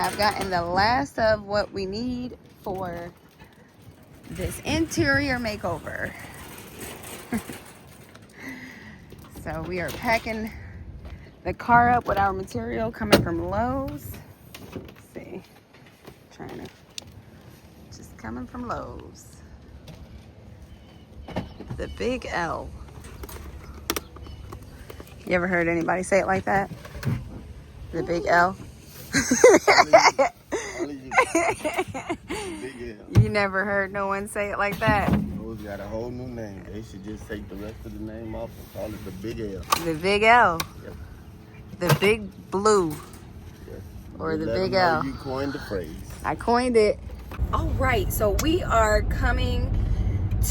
have gotten the last of what we need for this interior makeover. So we are packing the car up with our material coming from Lowe's. Let's see, trying to, just coming from Lowe's. The big L. You ever heard anybody say it like that? The big L? You never heard no one say it like that? Those got a whole new name. They should just take the rest of the name off and call it the big L. The big L. Yep. The big blue. Yep. Or the Let big them know L. You coined the phrase. I coined it. All right, so we are coming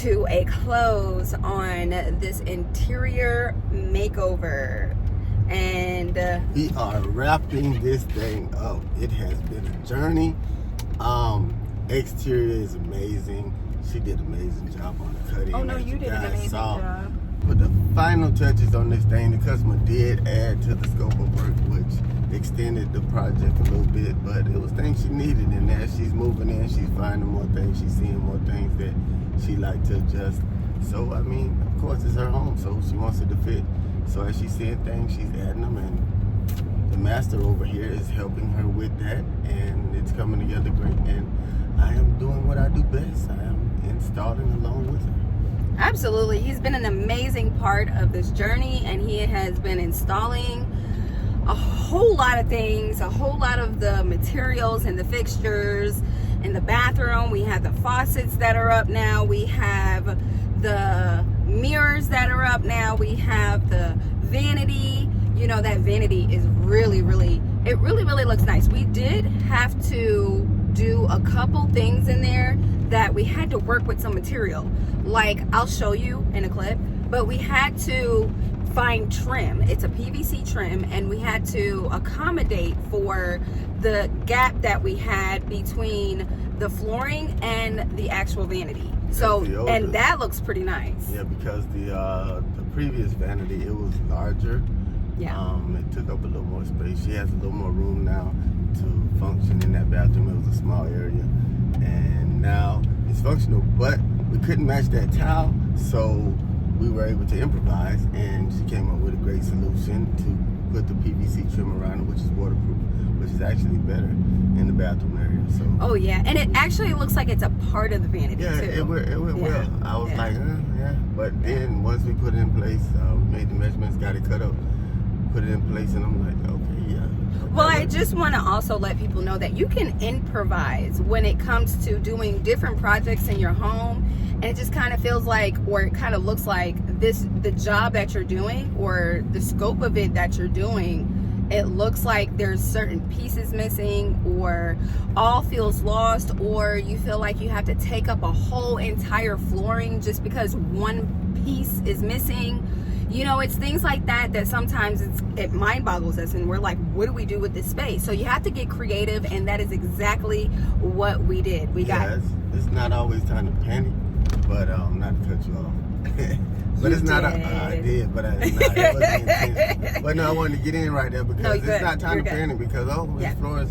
to a close on this interior makeover. And we are wrapping this thing up. It has been a journey. Exterior is amazing. She did an amazing job on the cutting. oh no, you did an amazing job. But the final touches on this thing, the customer did add to the scope of work, which extended the project a little bit, but it was things she needed. And as she's moving in, she's finding more things, she's seeing more things that she liked to adjust. So, I mean, of course, it's her home, so she wants it to fit. So as she's seeing things, she's adding them, and the master over here is helping her with that, and it's coming together great. And I am doing what I do best. I am installing along with her. Absolutely. He's been an amazing part of this journey, and he has been installing a whole lot of things, a whole lot of the materials and the fixtures in the bathroom. We have the faucets that are up now. We have the mirrors that are up now. We have the vanity. You know, that vanity is really looks nice. We did have to do a couple things in there that we had to work with some material. Like, I'll show you in a clip, but we had to find trim. It's a PVC trim, and we had to accommodate for the gap that we had between the flooring and the actual vanity. So, and that looks pretty nice. Yeah, because the previous vanity, it was larger. Yeah. It took up a little more space. She has a little more room now to function in that bathroom. It was a small area, and now it's functional, but we couldn't match that tile, so we were able to improvise, and she came up with a great solution to put the PVC trim around it, which is waterproof, which is actually better in the bathroom area. So. Oh yeah, and it actually looks like it's a part of the vanity too. It went well. I was like, yeah. But then once we put it in place, we made the measurements, got it cut up, put it in place, and I'm like, okay, yeah. Well, I just want to also let people know that you can improvise when it comes to doing different projects in your home, and it just kind of feels like, or it kind of looks like the job that you're doing, or the scope of it that you're doing, it looks like there's certain pieces missing, or all feels lost, or you feel like you have to take up a whole entire flooring just because one piece is missing. You know, it's things like that that sometimes it mind boggles us, and we're like, what do we do with this space? So you have to get creative, and that is exactly what we did. It's not always time to panic, but not to cut you off. But it's not. I did, but it wasn't intentional. But no, I wanted to get in right there because it's not time to panic, because this floor is.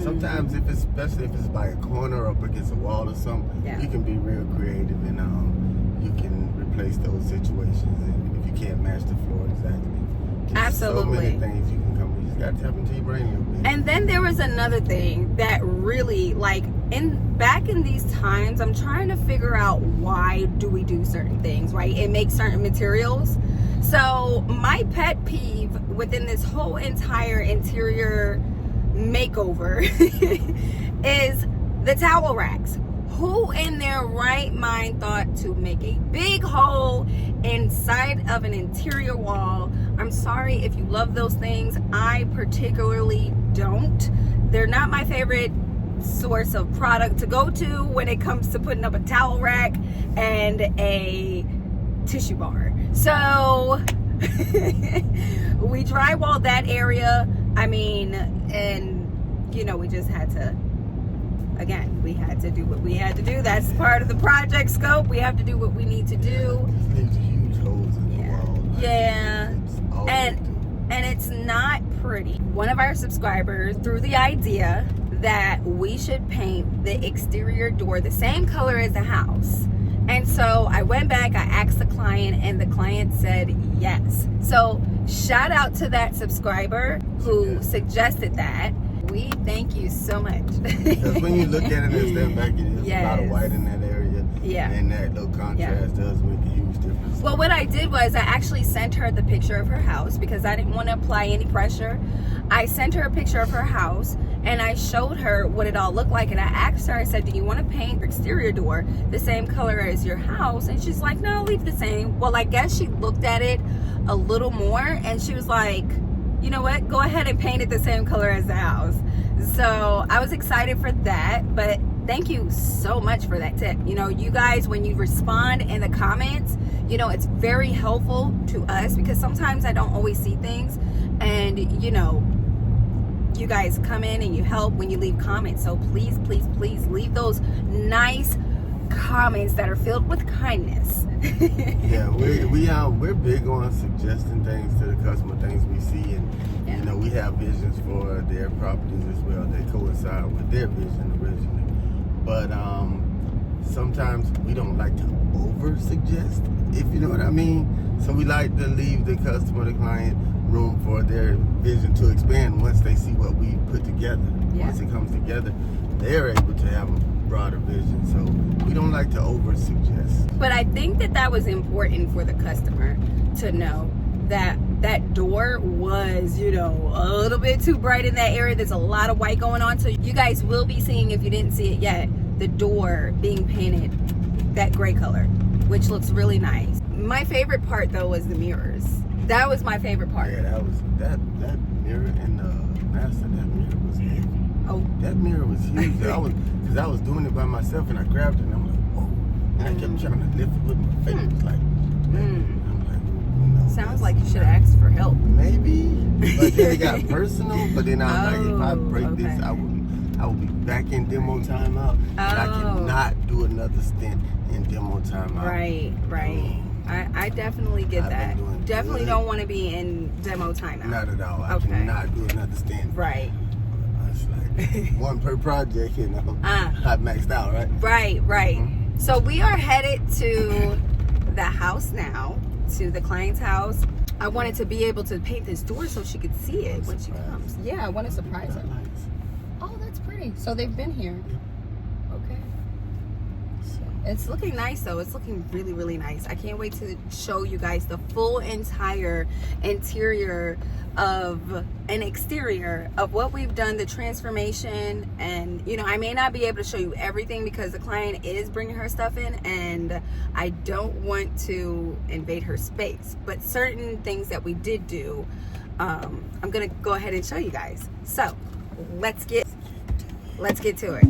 Sometimes, especially if it's by a corner or up against a wall or something, you can be real creative, and you can replace those situations. And if you can't match the floor exactly, absolutely, so many things you can come. You just got to tap into your brain a little bit. And then there was another thing that really, like, back in these times, I'm trying to figure out why do we do certain things, right? It makes certain materials. So my pet peeve within this whole entire interior makeover is the towel racks. Who in their right mind thought to make a big hole inside of an interior wall? I'm sorry if you love those things. I particularly don't. They're not my favorite source of product to go to when it comes to putting up a towel rack and a tissue bar. So we drywalled that area. I mean, and you know, we just had to, again, we had to do what we had to do. That's part of the project scope. We have to do what we need to do. There's huge holes in the wall. Yeah. And it's not pretty. One of our subscribers threw the idea that we should paint the exterior door the same color as the house. And so I went back, I asked the client, and the client said yes. So shout out to that subscriber who suggested that. We thank you so much. Because when you look at it and step back, there's a lot of white in that area. Yeah. And that little contrast does make a huge difference. Well, what I did was I actually sent her the picture of her house because I didn't want to apply any pressure. I sent her a picture of her house and I showed her what it all looked like. And I asked her, I said, do you want to paint your exterior door the same color as your house? And she's like, no, leave it the same. Well, I guess she looked at it a little more and she was like, you know what, go ahead and paint it the same color as the house. So I was excited for that, but thank you so much for that tip. You know, you guys, when you respond in the comments, you know, it's very helpful to us because sometimes I don't always see things, and you know, you guys come in and you help when you leave comments. So please, please, please leave those nice comments that are filled with kindness. Yeah, we're big on suggesting things to the customer, things we see, and you know, we have visions for their properties as well that coincide with their vision originally. But sometimes we don't like to over suggest, if you know what I mean. So we like to leave the customer, the client, room for their vision to expand once they see what we put together. Yeah. Once it comes together, they're able to have a broader vision. So we don't like to over suggest. But I think that was important for the customer to know that that door was, you know, a little bit too bright in that area. There's a lot of white going on. So you guys will be seeing, if you didn't see it yet, the door being painted that gray color, which looks really nice. My favorite part though was the mirrors. That was my favorite part. Yeah, that mirror in the master, that mirror was heavy. Oh, that mirror was huge. Because I was doing it by myself and I grabbed it and I'm like, whoa. And I kept trying to lift it with my face. It was like, I'm like, no. Sounds like you should have asked for help. Maybe. But then it got personal. But then I was like, if I break this, I would be back in demo timeout. And I cannot do another stint in demo timeout. Right. I definitely get that. Definitely don't want to be in demo timeout. Not at all. I cannot do another stint. Right. It's like one per project, you know. I maxed out, right? Right. Mm-hmm. So we are headed to the house now, to the client's house. I wanted to be able to paint this door so she could see it when she comes. Yeah, I want to surprise her. Nice. Oh, that's pretty. So they've been here. Okay. It's looking nice though. It's looking really, really nice. I can't wait to show you guys the full entire interior of an exterior of what we've done, the transformation. And you know, I may not be able to show you everything because the client is bringing her stuff in and I don't want to invade her space, but certain things that we did do, I'm gonna go ahead and show you guys. So let's get to it.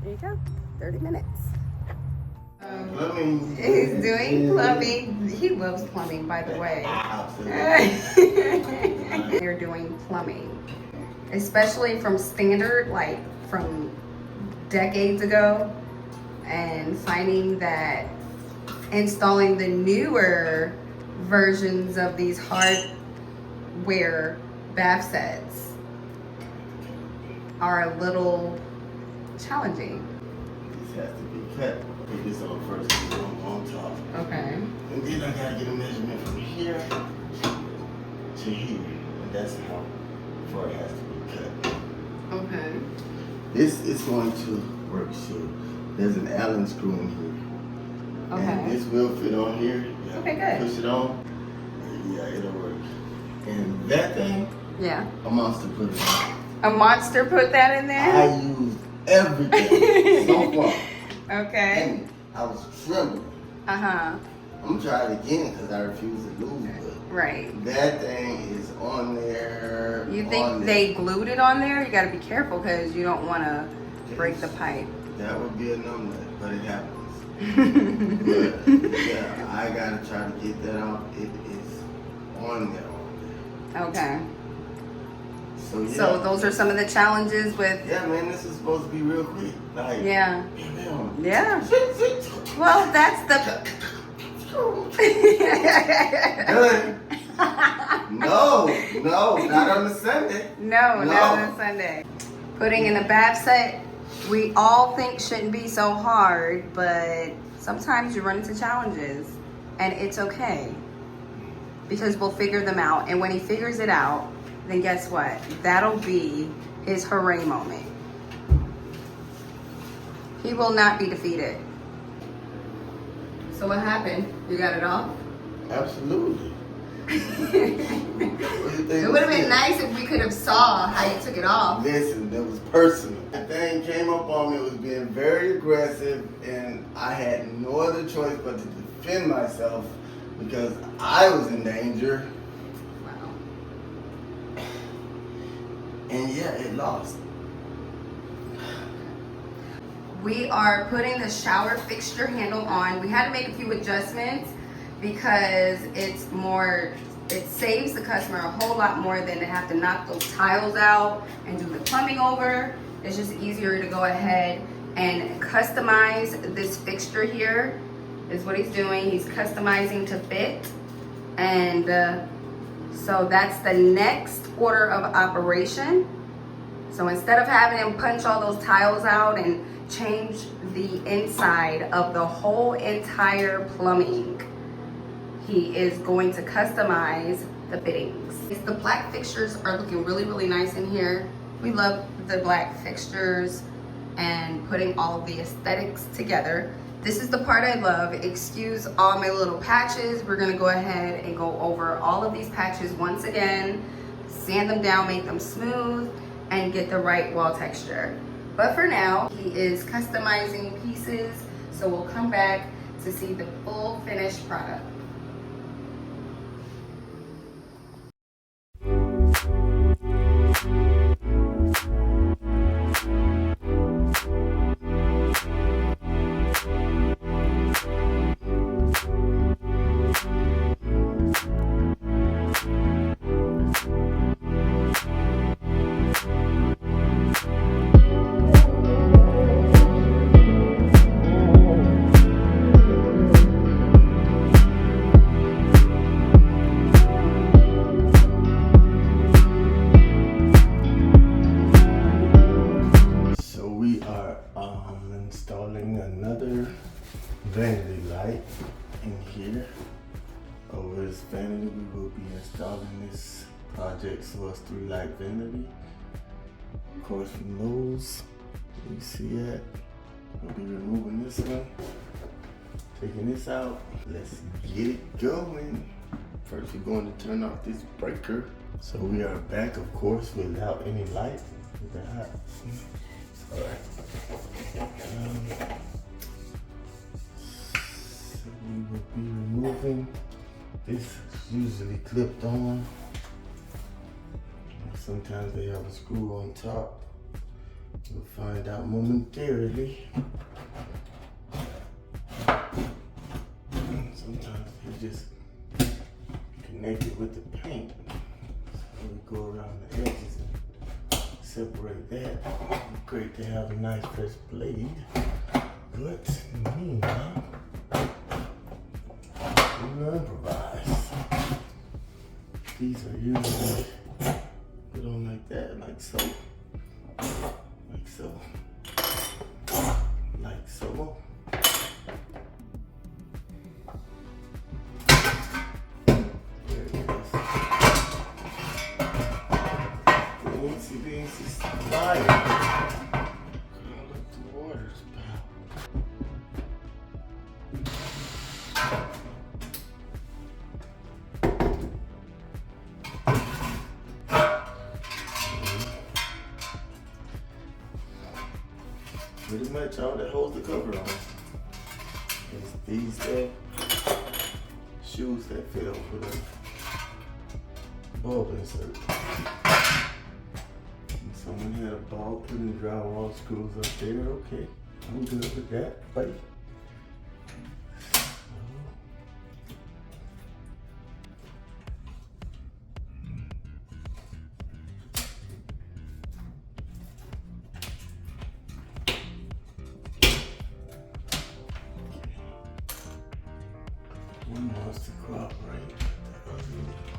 There you go, 30 minutes. Plumbing. He's doing plumbing. He loves plumbing, by the way. They're doing plumbing, especially from standard, like from decades ago, and finding that installing the newer versions of these hardware bath sets are a little challenging. This has to be cut. Put this on first, put it on top. Okay. And then I gotta get a measurement from here to here. And that's how far it has to be cut. Okay. This is going to work, so there's an Allen screw in here. Okay. And this will fit on here. You Okay, good. Push it on. Yeah, it'll work. And that thing, Yeah. a monster put it on. A monster put that in there? I used everything so far. Okay. And I was trembling. Uh-huh. I'm gonna try it again because I refuse to lose it. Right. That thing is on there. You think they glued it on there? You got to be careful because you don't want to break the pipe. That would be a number, but it happens. But yeah, I gotta try to get that out. It is on there. Okay. So yeah. So those are some of the challenges with. Yeah, man, this is supposed to be real quick. Like, Yeah. bam, Yeah. Well, that's the. Good. No, not on the Sunday. No, not on Sunday. Putting in a bath set, we all think shouldn't be so hard, but sometimes you run into challenges, and it's okay because we'll figure them out. And when he figures it out, then guess what? That'll be his hooray moment. He will not be defeated. So what happened? You got it off? Absolutely. It would have been nice if we could have saw how you took it off. Listen, that was personal. The thing came up on me, it was being very aggressive, and I had no other choice but to defend myself because I was in danger. Wow. And yeah, it lost. We are putting the shower fixture handle on. We had to make a few adjustments because it saves the customer a whole lot more than to have to knock those tiles out and do the plumbing over. It's just easier to go ahead and customize this fixture here is what he's doing. He's customizing to fit. And so that's the next order of operation. So instead of having him punch all those tiles out and change the inside of the whole entire plumbing, he is going to customize the fittings. The black fixtures are looking really, really nice in here. We love the black fixtures and putting all of the aesthetics together. This is the part I love. Excuse all my little patches. We're gonna go ahead and go over all of these patches once again, sand them down, make them smooth, and get the right wall texture. But for now, he is customizing pieces, so we'll come back to see the full finished product. Installing another vanity light in here. Over this vanity, we will be installing this Project Source 3 light vanity. Of course, from Lowe's, you see that. We'll be removing this one, taking this out. Let's get it going. First, we're going to turn off this breaker. So we are back, of course, without any light. Is that hot? All right. So we will be removing this. Is usually clipped on. Sometimes they have a screw on top. We'll find out momentarily. Sometimes you just connect it with the paint. So we go around the edges and separate that. Great to have a nice fresh blade. But in the meantime, we'll improvise. These are usually put on like that, like so. Like so. Like so. There it is. Fancy slide. Girl, look, the water's about. Pretty much all that holds the cover on is these shoes that fit over the bulb insert. And someone had a ball putting drywall screws up there. Okay, I'm good with that, buddy. One wants to cooperate, the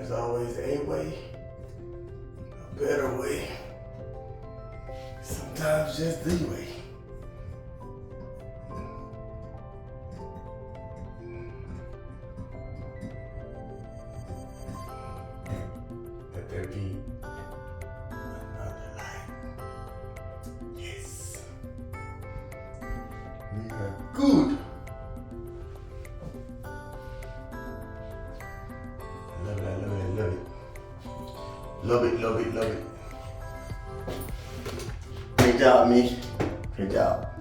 other There's always a way, a better way. Sometimes just the way. Let there be another light. Yes. We are good. I love it, I love it, I love it. Love it, love it, love it. Great job, me. Great job.